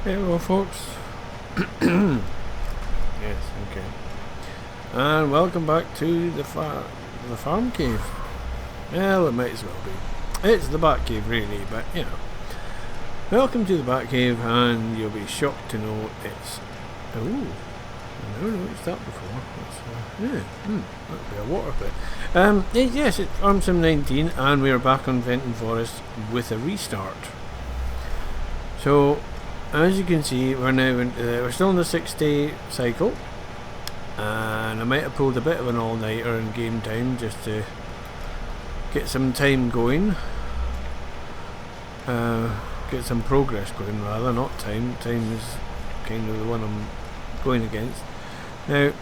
Hello folks. Yes, okay. And welcome back to the farm cave. Well, it might as well be. It's the bat cave really, but you know. Welcome to the bat cave, and you'll be shocked to know it's... Oh, I never noticed that before. That'd be a water pit. Yes, it's Farm Sim 19, and we're back on Fenton Forest with a restart. So, as you can see, we're still in the 6-day cycle, and I might have pulled a bit of an all-nighter in game time just to get some time going, get some progress going rather, not time. Time is kind of the one I'm going against. Now,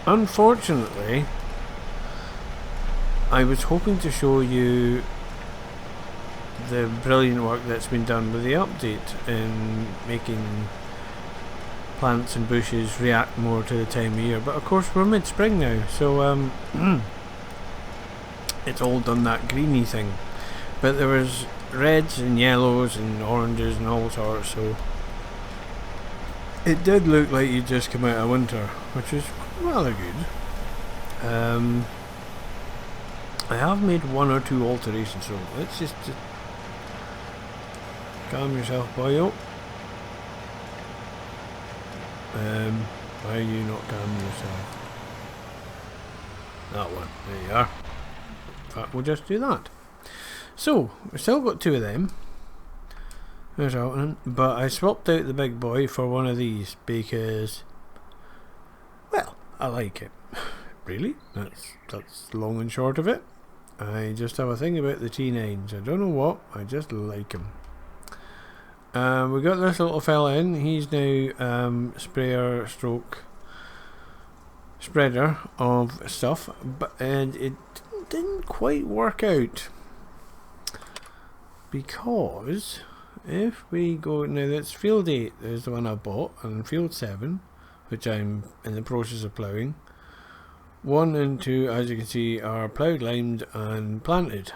unfortunately, I was hoping to show you the brilliant work that's been done with the update in making plants and bushes react more to the time of year, but of course we're mid-spring now, so it's all done that greeny thing, but there was reds and yellows and oranges and all sorts, so it did look like you'd just come out of winter, which is rather good. I have made one or two alterations, so let's just calm yourself, boyo. Why are you not calming yourself? That one. There you are. In fact, we'll just do that. So, we've still got two of them. There's that one. But I swapped out the big boy for one of these because, well, I like it. Really? That's long and short of it. I just have a thing about the T9s. I don't know what. I just like them. We got this little fella in. He's now sprayer stroke spreader of stuff, and it didn't quite work out because if we go now, that's field 8 is the one I bought, and field 7, which I'm in the process of ploughing. 1 and 2, as you can see, are ploughed, limed, and planted,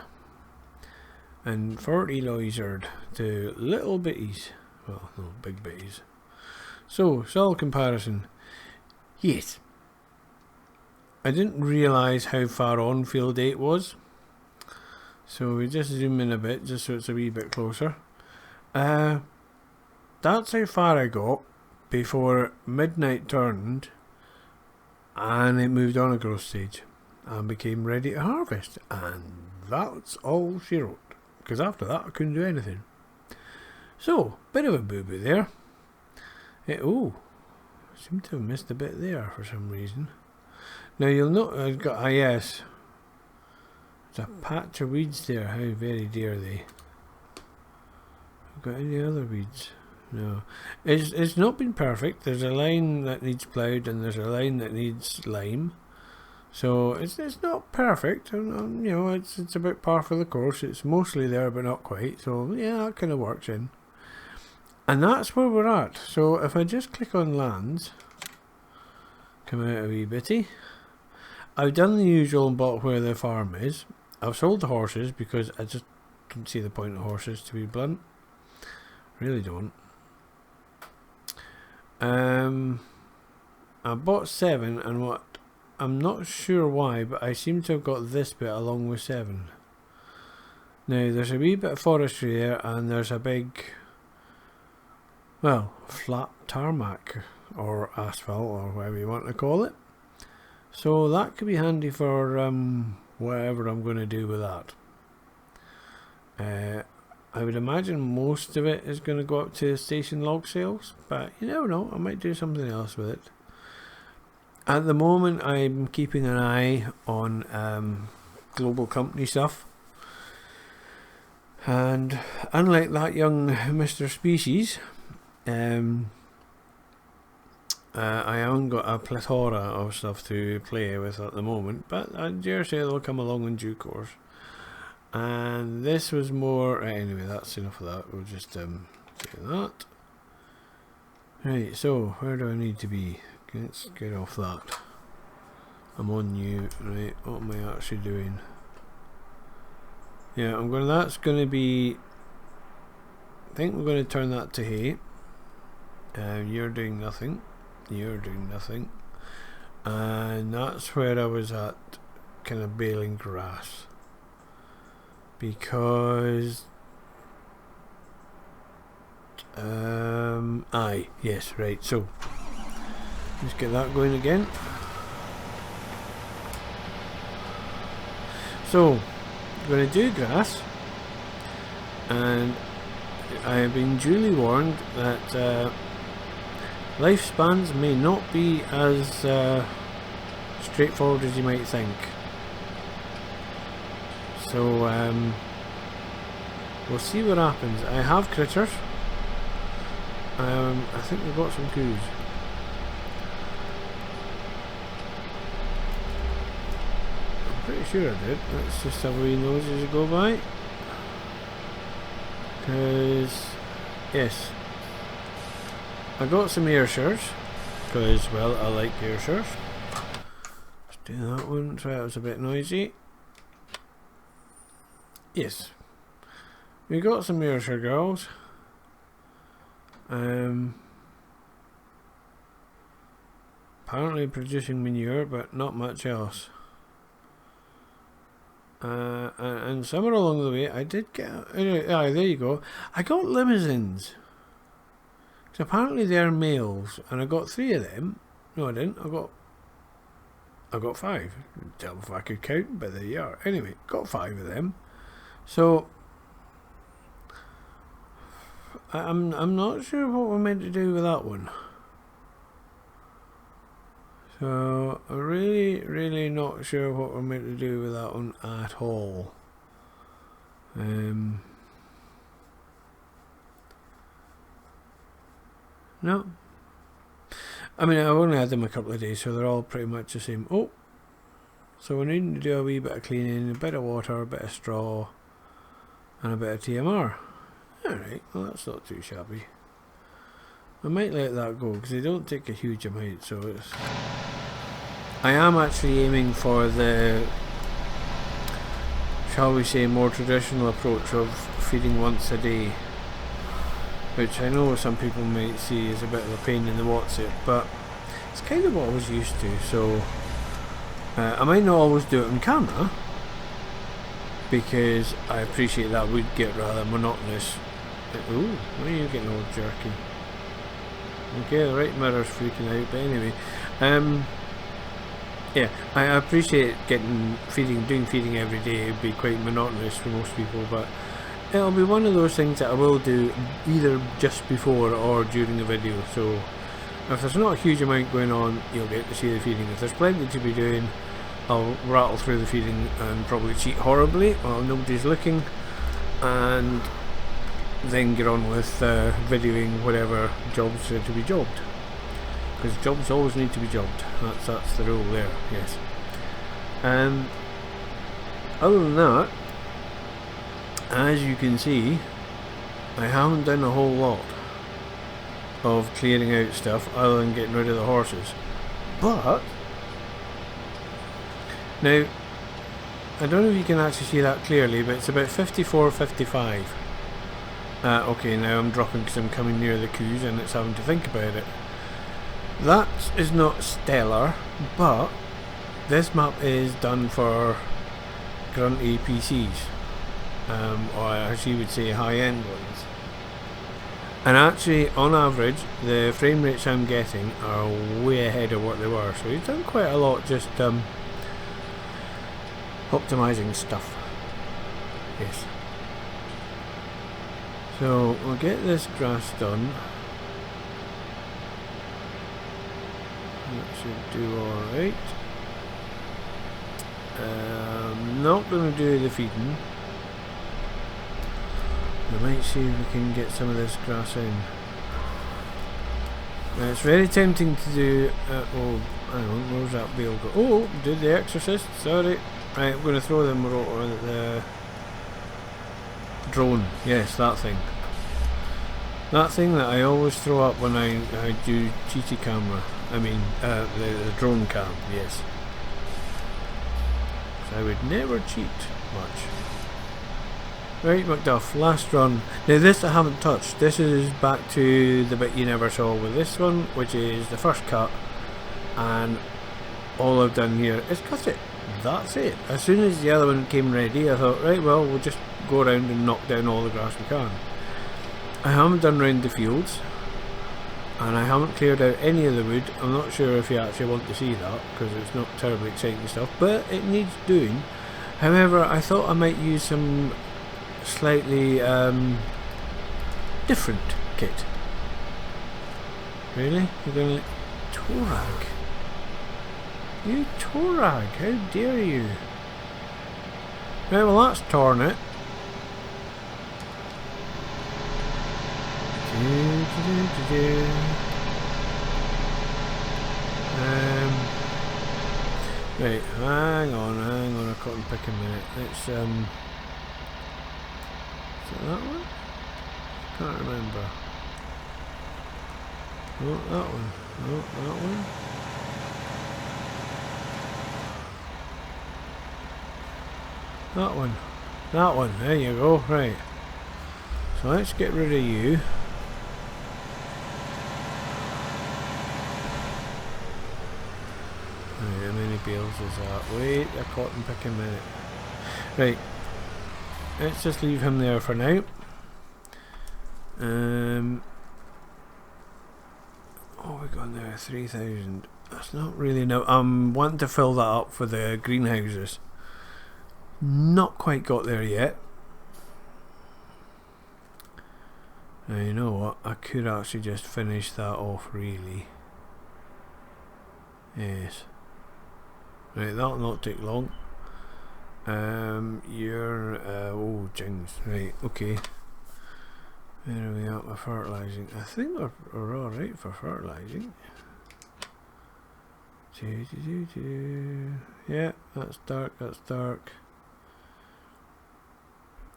and fertilised to little bitties. Well, no, big bitties. So, soil comparison. Yes. I didn't realise how far on field 8 was. So we just zoom in a bit, just so it's a wee bit closer. That's how far I got before midnight turned, and it moved on a growth stage and became ready to harvest. And that's all she wrote. Because after that I couldn't do anything. So, bit of a boo-boo there. Oh, I seem to have missed a bit there for some reason. Now you'll note I've got, yes, there's a patch of weeds there. How very dear are they? I've got any other weeds? No. It's not been perfect. There's a line that needs ploughed and there's a line that needs lime. So it's not perfect, and you know, it's about par for the course. It's mostly there, but not quite. So yeah, that kind of works in, and that's where we're at. So if I just click on lands, come out a wee bitty. I've done the usual and bought where the farm is. I've sold the horses because I just don't see the point of horses, to be blunt. Really don't. I bought 7, and what? I'm not sure why, but I seem to have got this bit along with 7. Now, there's a wee bit of forestry there, and there's a big, well, flat tarmac, or asphalt, or whatever you want to call it. So that could be handy for whatever I'm going to do with that. I would imagine most of it is going to go up to station log sales, but you never know, I might do something else with it. At the moment, I'm keeping an eye on global company stuff, and unlike that young Mr. Species, I haven't got a plethora of stuff to play with at the moment, but I dare say they'll come along in due course. And this was more... anyway, that's enough of that. We'll just do that. Right, so where do I need to be? Let's get off that. I'm on you. Right, what am I actually doing? Yeah, that's going to be I think we're going to turn that to hay. You're doing nothing. You're doing nothing. And that's where I was at, kind of baling grass. Because... aye, yes, right, so... let's get that going again. So, I'm going to do grass. And I have been duly warned that lifespans may not be as straightforward as you might think. So we'll see what happens. I have critters. I think we've got some coos. I'm pretty sure I did. Let's just have a wee nose as you go by. Because, yes, I got some Ayrshires, because, well, I like Ayrshires. Let's do that one, so that was a bit noisy. Yes, we got some Ayrshire girls. Apparently producing manure, but not much else. And somewhere along the way I did get... there you go. I got limousines. So apparently they're males, and I got 3 of them. No, I didn't. I got 5. Tell if I could count, but there you are. Anyway, got 5 of them. So I'm not sure what we're meant to do with that one. So I'm really not sure what we're meant to do with that one at all. No. I mean, I've only had them a couple of days, so they're all pretty much the same. Oh, so we're needing to do a wee bit of cleaning, a bit of water, a bit of straw, and a bit of TMR. Alright, well that's not too shabby. I might let that go because they don't take a huge amount, so it's... I am actually aiming for the, shall we say, more traditional approach of feeding once a day, which I know some people might see as a bit of a pain in the what's-it, but it's kind of what I was used to. So I might not always do it on camera because I appreciate that would get rather monotonous. Ooh, why are you getting all jerky? Okay, the right mirror's freaking out, but anyway, yeah, I appreciate doing feeding every day. It'd be quite monotonous for most people, but it'll be one of those things that I will do either just before or during the video. So if there's not a huge amount going on, you'll get to see the feeding. If there's plenty to be doing, I'll rattle through the feeding and probably cheat horribly while nobody's looking, and then get on with videoing whatever jobs are to be jobbed, because jobs always need to be jobbed. That's the rule there. Yes. Other than that, as you can see, I haven't done a whole lot of clearing out stuff other than getting rid of the horses. But now, I don't know if you can actually see that clearly, but it's about 54-55. Okay, now I'm dropping because I'm coming near the coos and it's having to think about it. That is not stellar, but this map is done for grunty PCs, or as you would say, high-end ones. And actually, on average, the frame rates I'm getting are way ahead of what they were. So he's done quite a lot just optimizing stuff. Yes. So we'll get this grass done. That should do alright. Not going to do the feeding. I might see if we can get some of this grass in. It's very tempting to do... oh, hang on, where's that bale go? Oh, did the Exorcist, sorry. Right, I'm going to throw them the drone. Yes, that thing. That thing that I always throw up when I do cheaty camera. I mean, the drone cam, yes. I would never cheat much. Right, Macduff, last run. Now this I haven't touched. This is back to the bit you never saw with this one, which is the first cut. And all I've done here is cut it. That's it. As soon as the other one came ready, I thought, right, well, we'll just go around and knock down all the grass we can. I haven't done round the fields. And I haven't cleared out any of the wood. I'm not sure if you actually want to see that, because it's not terribly exciting stuff, but it needs doing. However, I thought I might use some slightly different kit. Really? You're gonna Torag? You Torag, how dare you? Right, well that's torn it. Right, hang on a cotton pick a minute. Let's is it that one? Can't remember. No, that one. No, that one. That one. That one. There you go. Right. So let's get rid of you. Right, how many bales is that? Wait a cotton pick a minute. Right. Let's just leave him there for now. Oh, we got there 3,000. That's not really enough. I'm wanting to fill that up for the greenhouses. Not quite got there yet. Now you know what? I could actually just finish that off, really. Yes. Right, that'll not take long. You're oh jings. Right, okay. Where are we at with fertilising? I think we're alright for fertilising. Yeah, that's dark, that's dark.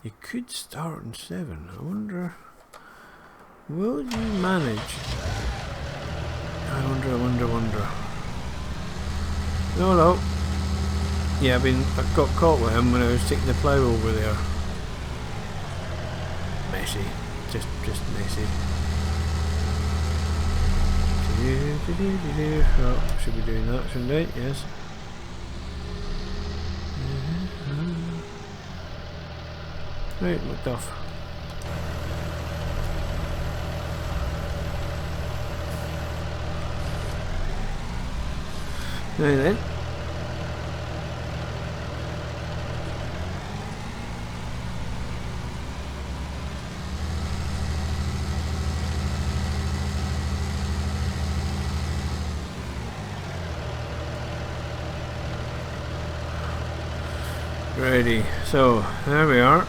You could start on 7. I wonder, will you manage? I wonder. No. Yeah, I got caught with him when I was taking the plough over there. Messy. Just messy. Oh, should be doing that, shouldn't I? Yes. Right, Macduff. Now then. Righty, so there we are.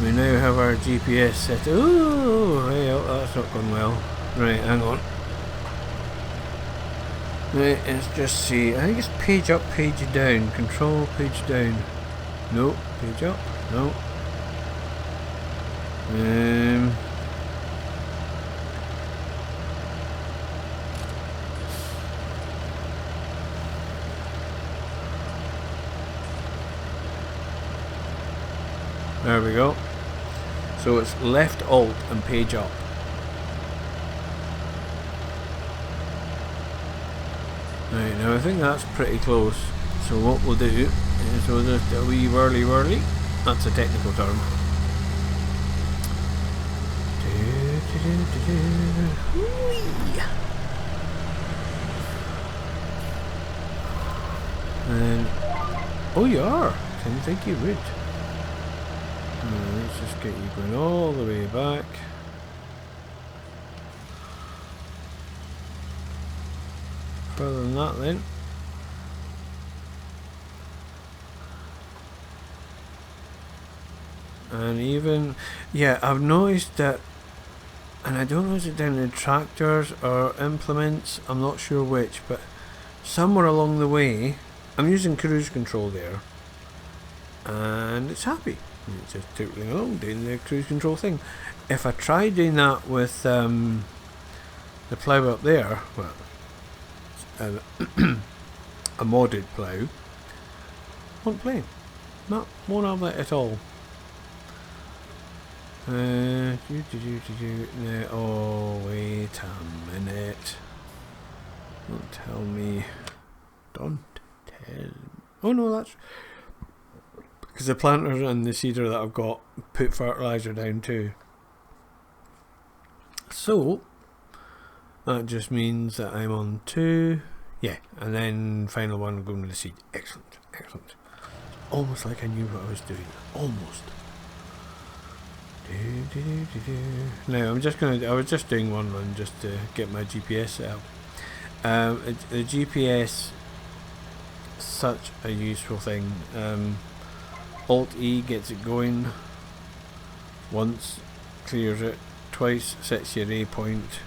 We now have our GPS set. Ooh, well, that's not going well. Right, hang on. Right, let's just see. I think it's page up, page down. Control, page down. No, page up. No. There we go. So it's left alt and page up. Right, now I think that's pretty close. So what we'll do is we'll just a wee whirly. That's a technical term. And oh, you are. Didn't think you would. Let's just get you going all the way back. Further than that then. And even, yeah, I've noticed that, and I don't know if it's down to tractors or implements, I'm not sure which, but somewhere along the way, I'm using cruise control there, and it's happy. It's just tootling along doing the cruise control thing. If I try doing that with the plough up there, well, a modded plough, won't play. No, won't have that at all. No, oh, wait a minute. Don't tell me. Don't tell. Oh no, that's because the planter and the seeder that I've got put fertilizer down too. So that just means that I'm on 2. Yeah, and then final one going with the seed. Excellent, excellent. Almost like I knew what I was doing. Almost. Now I was just doing one run just to get my GPS set up. The GPS, such a useful thing. Alt E gets it going once, clears it, twice sets your A point,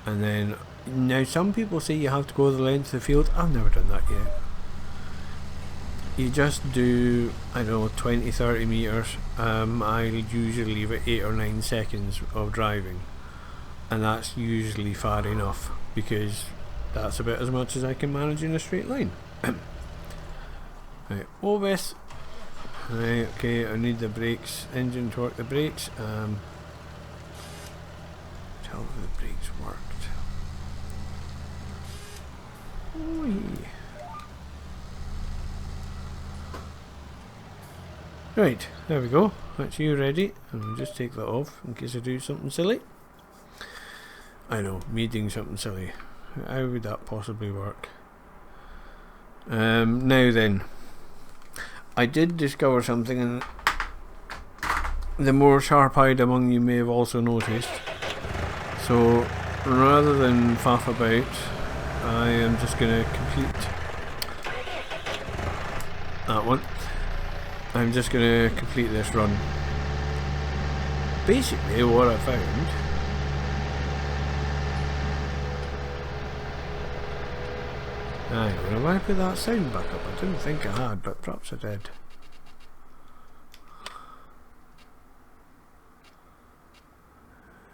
and then now some people say you have to go the length of the field. I've never done that yet. You just do, I don't know, 20-30 meters. I usually leave it 8 or 9 seconds of driving, and that's usually far enough because that's about as much as I can manage in a straight line. Right, Ovis. Right, okay, I need the brakes, engine to work the brakes. Tell me the brakes worked. Oh, yeah. Right, there we go. That's you ready. And we'll just take that off in case I do something silly. I know, me doing something silly. How would that possibly work? Now then, I did discover something, and the more sharp-eyed among you may have also noticed. So, rather than faff about, I am just going to complete that one. I'm just going to complete this run. Basically, what I found. I don't know, have I put that sound back up? I didn't think I had, but perhaps I did.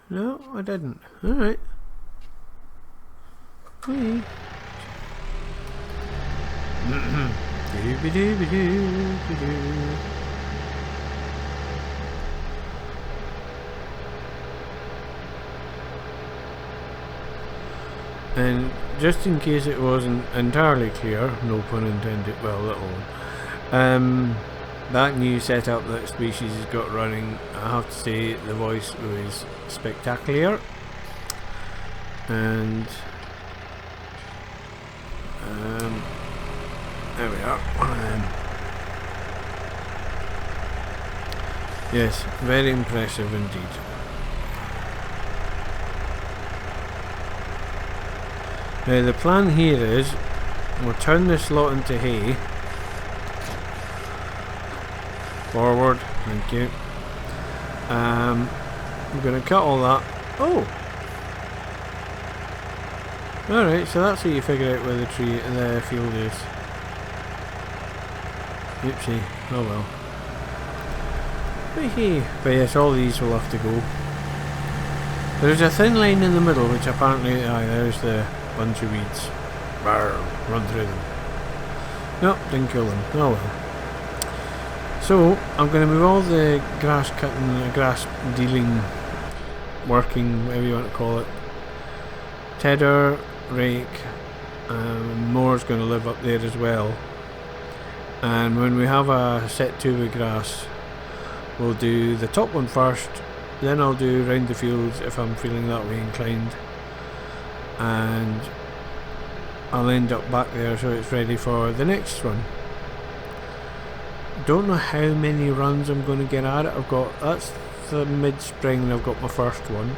No, I didn't. Alright. And just in case it wasn't entirely clear, no pun intended, well, little one, that new setup that Species has got running, I have to say the voice was spectacular. And there we are, one of them. Yes, very impressive indeed. Now the plan here is, we'll turn this lot into hay. Forward, thank you. I'm going to cut all that. Oh! Alright, so that's how you figure out where the field is. Oopsie, oh well. But yes, all these will have to go. There's a thin line in the middle, which apparently, there's the bunch of weeds. Brr, run through them. Nope, didn't kill them. Oh well. So, I'm going to move all the grass cutting, grass dealing, working, whatever you want to call it. Tedder, rake, more's going to live up there as well. And when we have a set tube of grass, we'll do the top one first, then I'll do round the fields if I'm feeling that way inclined, and I'll end up back there so it's ready for the next run. Don't know how many runs I'm going to get at it. That's the mid-spring and I've got my first one.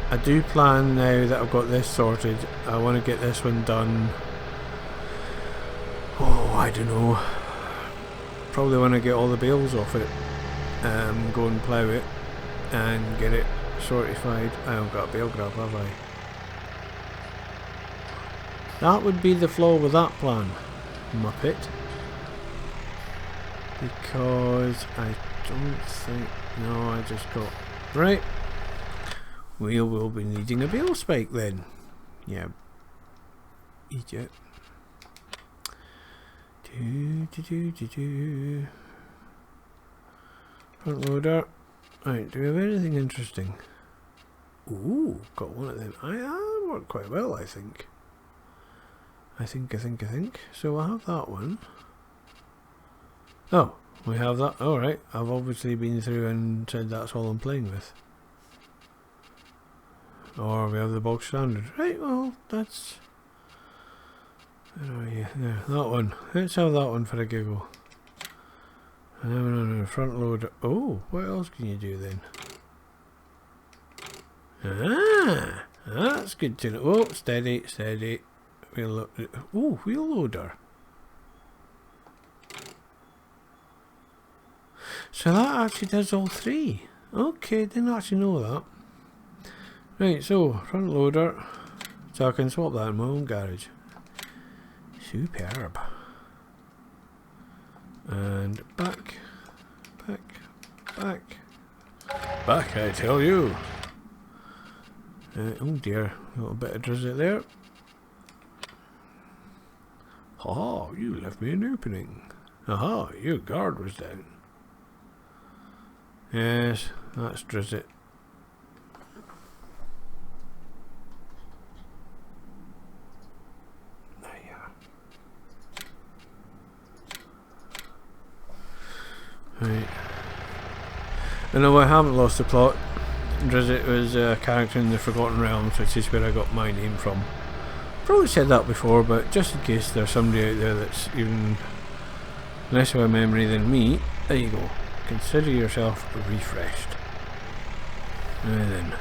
I do plan now that I've got this sorted, I want to get this one done. Oh, I don't know. Probably want to get all the bales off it, go and plough it and get it sortified. I haven't got a bale grab, have I? That would be the flaw with that plan, Muppet. Because I don't think... No, I just got... Right. We will be needing a bale spike then. Yeah. Idiot. Front loader. Right, do we have anything interesting? Ooh, got one of them. I worked quite well, I think. I think. So we'll have that one. Oh, we have that. Alright, I've obviously been through and said that's all I'm playing with. Or we have the box standard. Right, well, that's... Where are you? There, that one. Let's have that one for a giggle. And then on the front loader. Oh, what else can you do then? Ah, that's good to know. Oh, steady. Wheel loader. So that actually does all three. Okay, didn't actually know that. Right, so front loader. So I can swap that in my own garage. Superb. And back, I tell you. Oh dear, a little bit of drizzle there. Ha, you left me an opening. Aha, your guard was down. Yes, that's drizzle. Right. And no, I haven't lost the plot. Drizzt was a character in the Forgotten Realms, which is where I got my name from. Probably said that before, but just in case there's somebody out there that's even less of a memory than me, there you go. Consider yourself refreshed. Now then.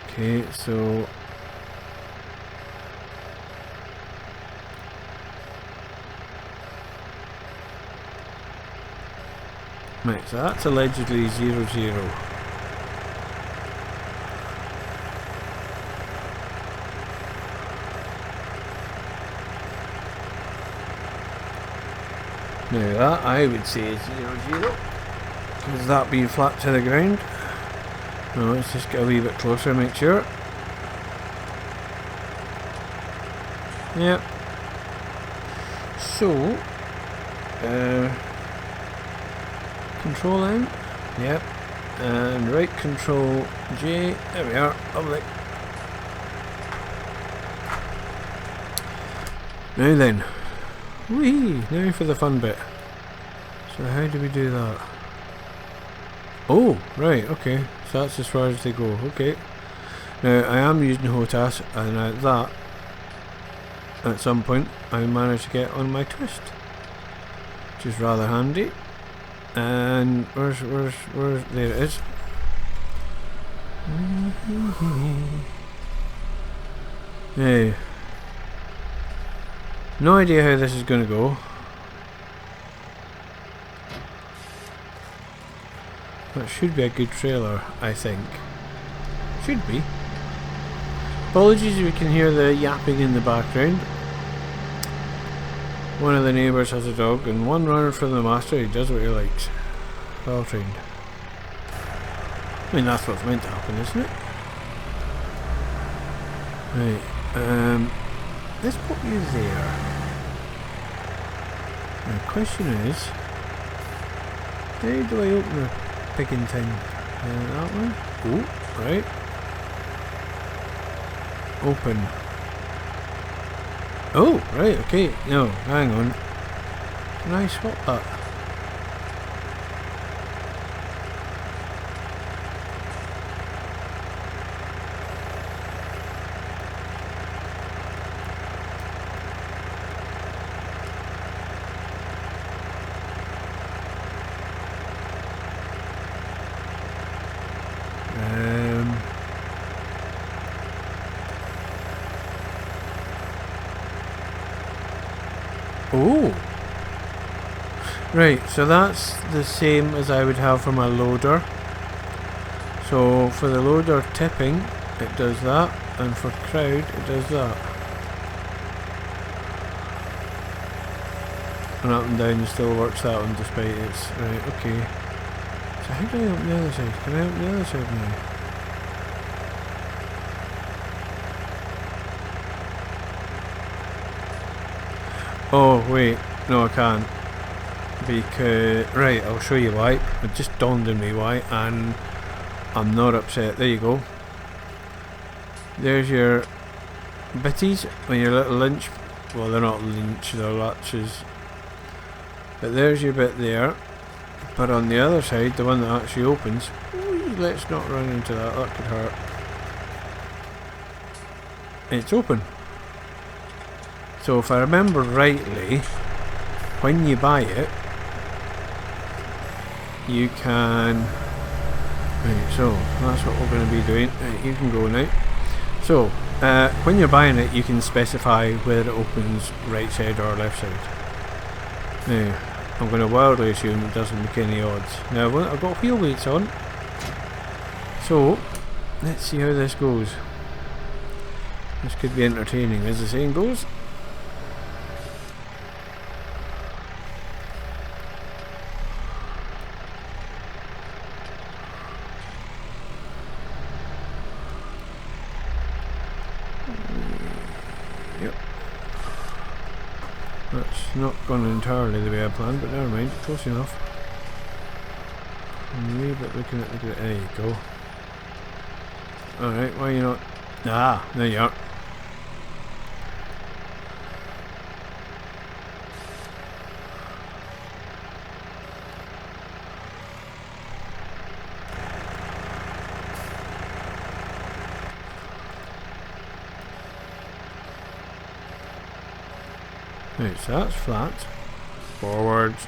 Okay, so... Right, so that's allegedly 00. Now that I would say is 00. Is that being flat to the ground? No, let's just get a wee bit closer, make sure. Yep. So, Control N, yep, and right control J, there we are, lovely. Now then, whee, now for the fun bit. So how do we do that? Oh, right, okay, so that's as far as they go, okay. Now I am using HOTAS, and that, at some point, I managed to get on my twist, which is rather handy. And where's there it is. Hey, no idea how this is going to go. That should be a good trailer, I think. Should be. Apologies if you can hear the yapping in the background. One of the neighbours has a dog, and one runner from the master, he does what he likes. Well trained. I mean, that's what's meant to happen, isn't it? Right, let's put you there. Now, the question is, how do I open the picking thing? That one? Oh, right. Open. Oh, right, okay. No, hang on. Can I swap that? Oh! Right, so that's the same as I would have for my loader. So for the loader tipping, it does that, and for crowd, it does that. And up and down, it still works that one despite its... Right, okay. So how do I open the other side? Can I open the other side now? Oh wait, no I can't. Because, right, I'll show you why. It just dawned on me why, and I'm not upset. There you go. There's your bitties, and your little lynch. Well, they're not lynch, they're latches. But there's your bit there. But on the other side, the one that actually opens, let's not run into that, that could hurt. It's open. So if I remember rightly, when you buy it, you can... Right, so that's what we're going to be doing. Right, you can go now. So, when you're buying it, you can specify whether it opens right side or left side. Now, I'm going to wildly assume it doesn't make any odds. Now, I've got wheel weights on. So, let's see how this goes. This could be entertaining, as the saying goes. Yep. That's not gone entirely the way I planned, but never mind, close enough. Maybe looking at the... There you go. Alright, why are you not... Ah, there you are. Right, so that's flat. Forwards.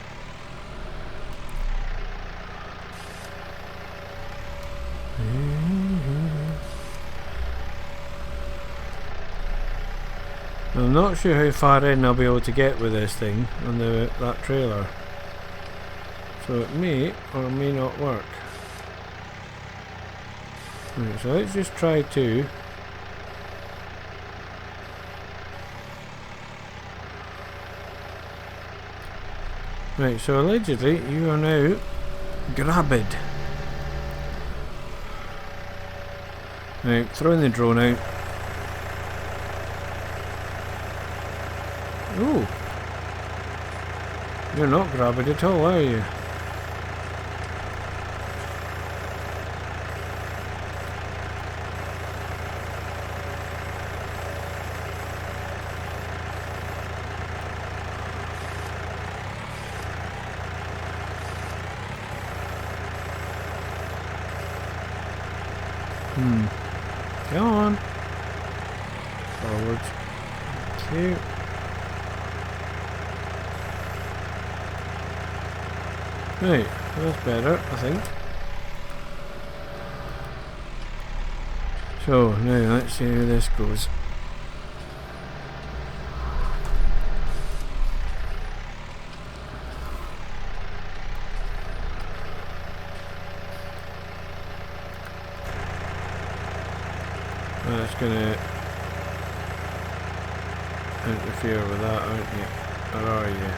I'm not sure how far in I'll be able to get with this thing on that trailer. So it may or may not work. Right, so let's just try to. Right, so allegedly you are now grabbed. Right, throwing the drone out. Ooh. You're not grabbed at all, are you? Come on. Forwards. Okay. Right, that's better, I think. So, now let's see how this goes. That's gonna interfere with that, aren't you? Or are you?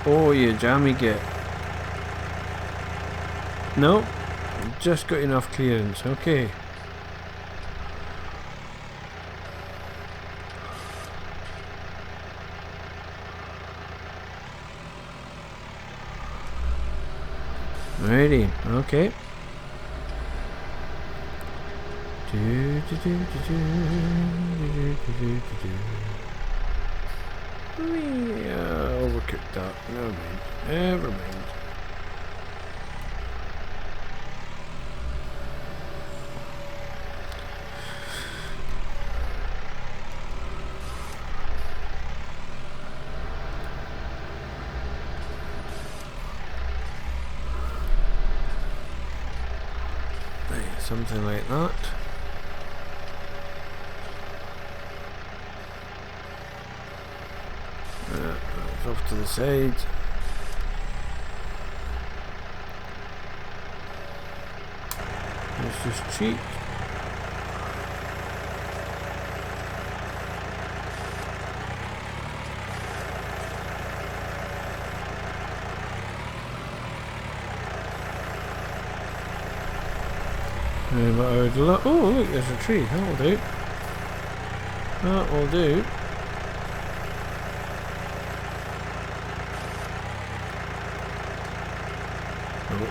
Oh, you jammy git. No, just got enough clearance. Okay. Righty. Okay. Overcooked that. Never mind. Never mind. Right, something like that. Off to the side. Let's just cheat. But I would oh look, there's a tree. That will do. That will do.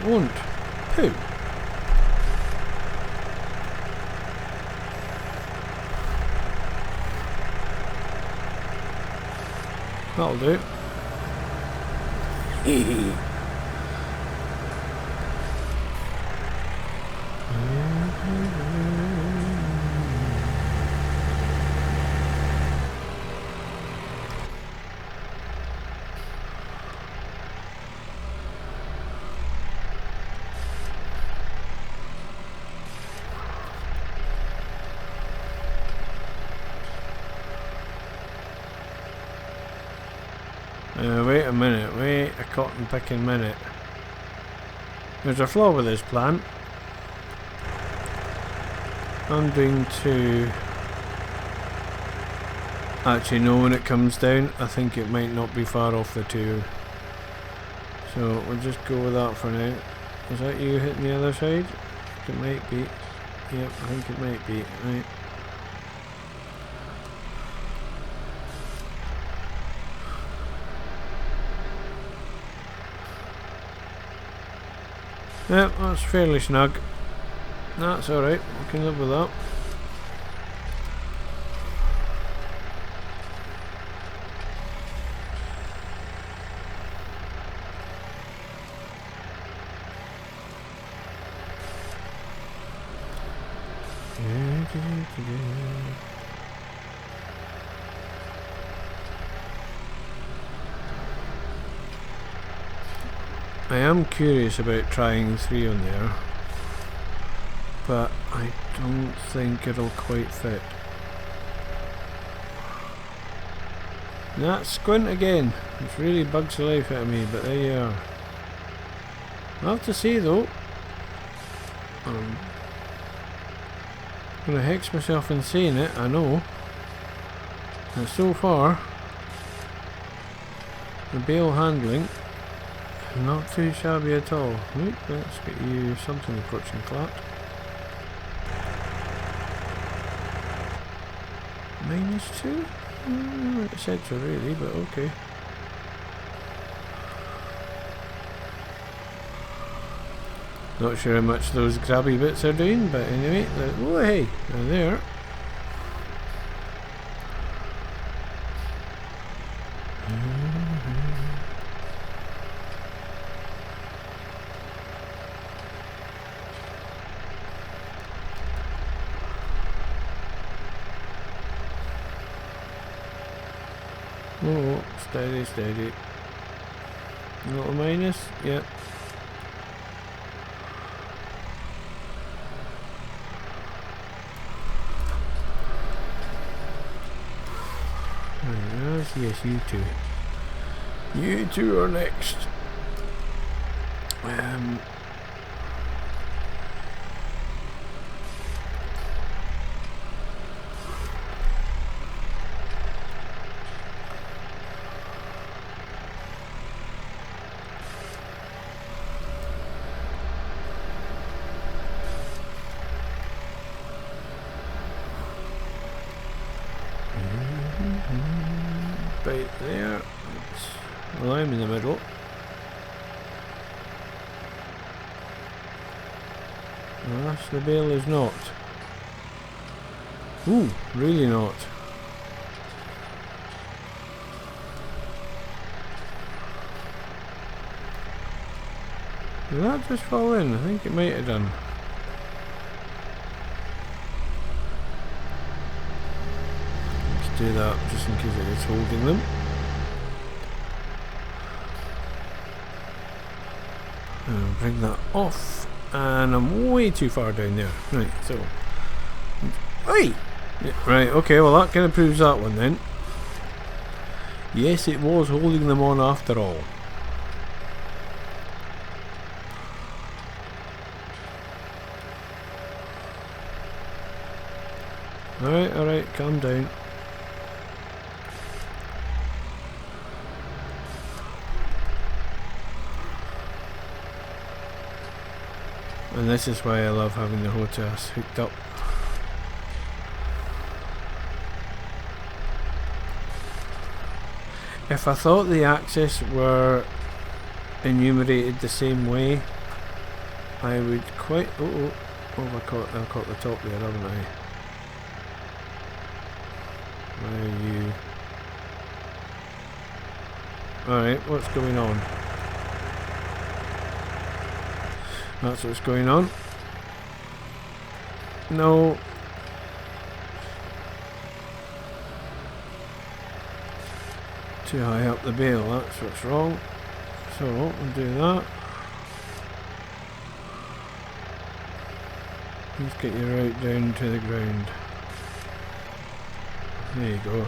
won't. Pooh. That'll do. Wait a minute, wait a cotton picking minute. There's a flaw with this plant. I'm going to actually know when it comes down. I think it might not be far off the 2. So we'll just go with that for now. Is that you hitting the other side? It might be. Yep, I think it might be. Right. Yep, that's fairly snug. That's alright, we can live with that. I am curious about trying 3 on there, but I don't think it'll quite fit. That squint again, it really bugs the life out of me, but there you are. I'll have to say though, I'm gonna hex myself in saying it, I know, and so far the bale handling not too shabby at all. Right, let's get you something approaching flat. -2? Like I said so really, but okay. Not sure how much those grabby bits are doing, but anyway, oh hey, they're there. Oh, steady, steady. Little minus, yep. Yes, you two. You two are next. Right there. Well, I'm in the middle. Alas, the bale is not. Ooh, really not. Did that just fall in? I think it might have done. Let's do that just in case it is holding them. And bring that off. And I'm way too far down there. Right, so. Hey! Right, okay, well that kind of proves that one then. Yes, it was holding them on after all. Alright, calm down. And this is why I love having the HOTAS hooked up. If I thought the axes were enumerated the same way, I would quite... Oh, I caught the top there, haven't I? Where are you? Alright, what's going on? That's what's going on. No. Too high up the bale, that's what's wrong. So, we'll do that. Let's get you right down to the ground. There you go.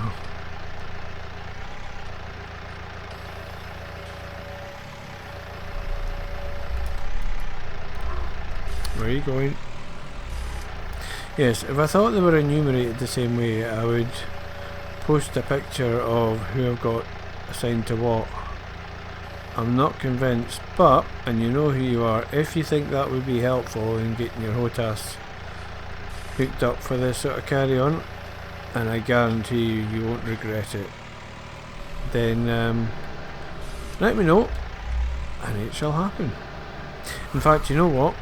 Where are you going? Yes, if I thought they were enumerated the same way, I would post a picture of who I've got assigned to what. I'm not convinced, but, and you know who you are, if you think that would be helpful in getting your HOTAS hooked up for this sort of carry on, and I guarantee you, you won't regret it, then let me know, and it shall happen. In fact, you know what?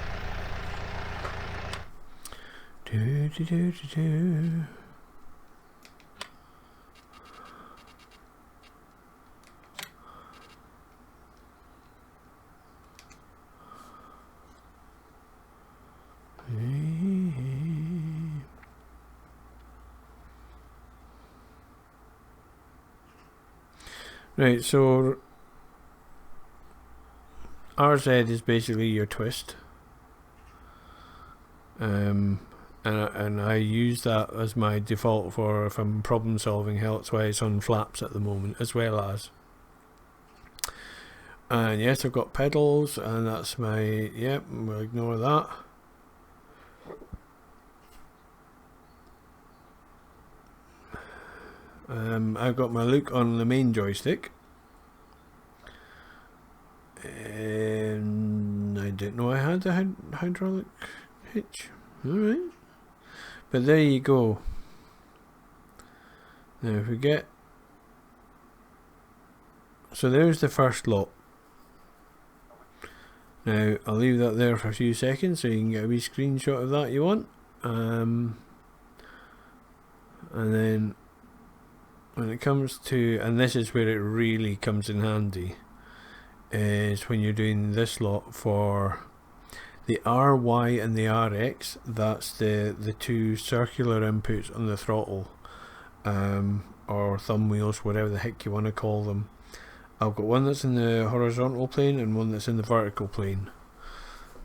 Right, so RZ is basically your twist, and I use that as my default for if I'm problem solving. That's why it's on flaps at the moment, as well as. And yes, I've got pedals, and that's my, yep, we'll ignore that. I've got my look on the main joystick, and I didn't know I had a hydraulic hitch. Alright, but there you go. Now if we get, so there's the first lot. Now I'll leave that there for a few seconds so you can get a wee screenshot of that you want, and then when it comes to, and this is where it really comes in handy, is when you're doing this lot for the RY and the RX. That's the two circular inputs on the throttle, or thumb wheels, whatever the heck you want to call them. I've got one that's in the horizontal plane and one that's in the vertical plane,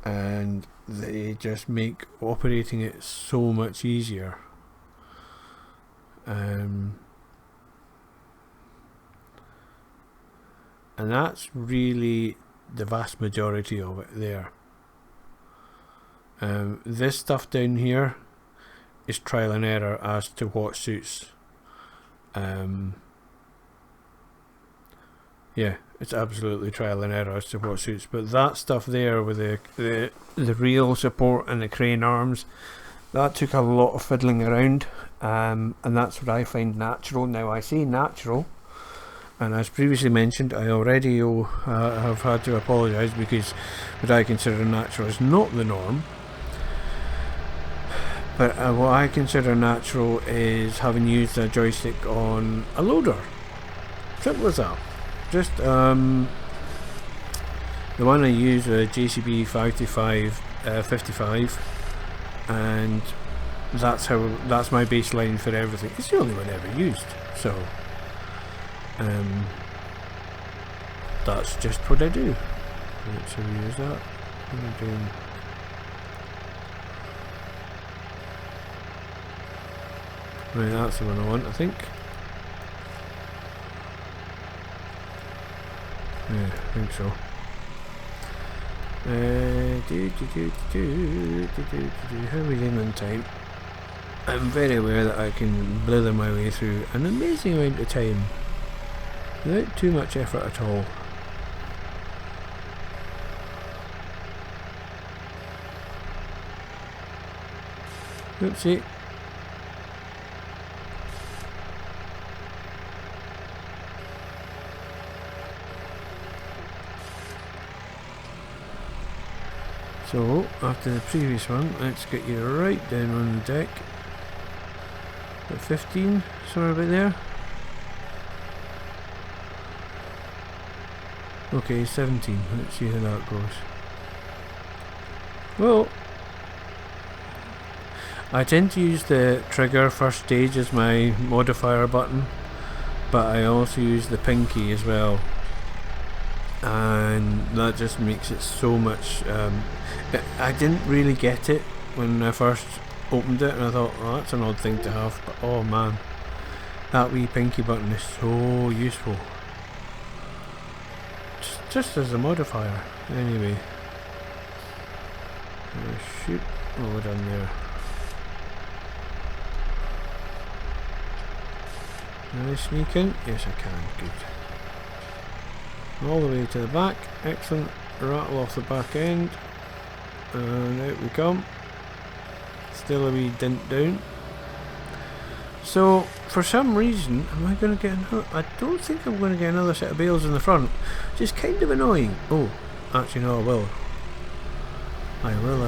and they just make operating it so much easier. And that's really the vast majority of it there. This stuff down here is trial and error as to what suits. Yeah, it's absolutely trial and error as to what suits. But that stuff there with the reel support and the crane arms, that took a lot of fiddling around, and that's what I find natural. Now I say natural, and as previously mentioned, I already have had to apologise because what I consider natural is not the norm. But what I consider natural is having used a joystick on a loader. Simple as that. Just the one I use, a JCB 55, and that's my baseline for everything. It's the only one I ever used, so that's just what I do. Let's use that. What am I doing? Right, that's the one I want, I think. Yeah, I think so. How are we doing on time? I'm very aware that I can blether my way through an amazing amount of time without too much effort at all. Oopsie. So after the previous one. Let's get you right down on the deck. At 15, somewhere about there. Okay, 17. Let's see how that goes. Well, I tend to use the trigger first stage as my modifier button, but I also use the pinky as well, and that just makes it so much. I didn't really get it when I first opened it, and I thought, oh, that's an odd thing to have, but oh man, that wee pinky button is so useful. Just as a modifier. Anyway. Shoot. Oh, we're done there. Can I sneak in? Yes, I can. Good. All the way to the back. Excellent. Rattle off the back end. And out we come. Still a wee dent down. So, for some reason, am I going to get another? I don't think I'm going to get another set of bales in the front. Which is kind of annoying. Oh, actually no, I will. I will.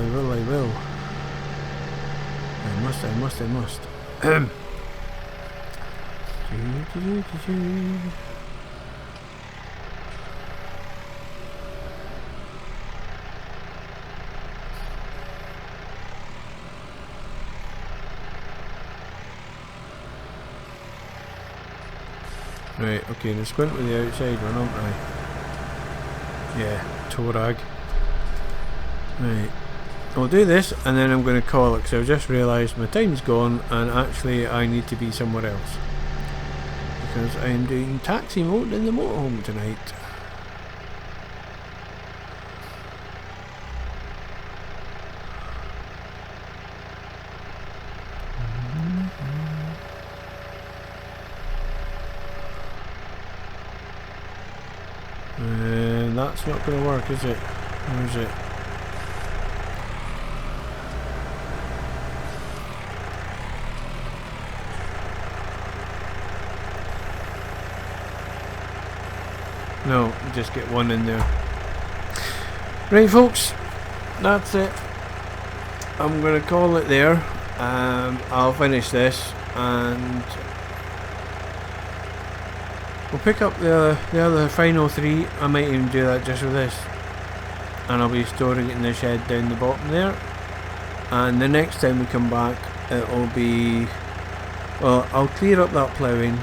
I must. Right, okay, now squint with the outside one, aren't I? Yeah, toe rag. Right, I'll do this and then I'm going to call it because I've just realised my time's gone and actually I need to be somewhere else. Because I'm doing taxi mode in the motorhome tonight. And that's not going to work, is it? Or is it? No, just get one in there. Right folks, that's it. I'm going to call it there. I'll finish this and we'll pick up the other final three. I might even do that just with this. And I'll be storing it in the shed down the bottom there. And the next time we come back, it'll be... well, I'll clear up that ploughing.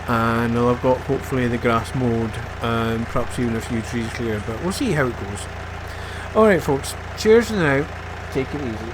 And I'll have got hopefully the grass mowed and perhaps even a few trees cleared, but we'll see how it goes. Alright folks, cheers for now, take it easy.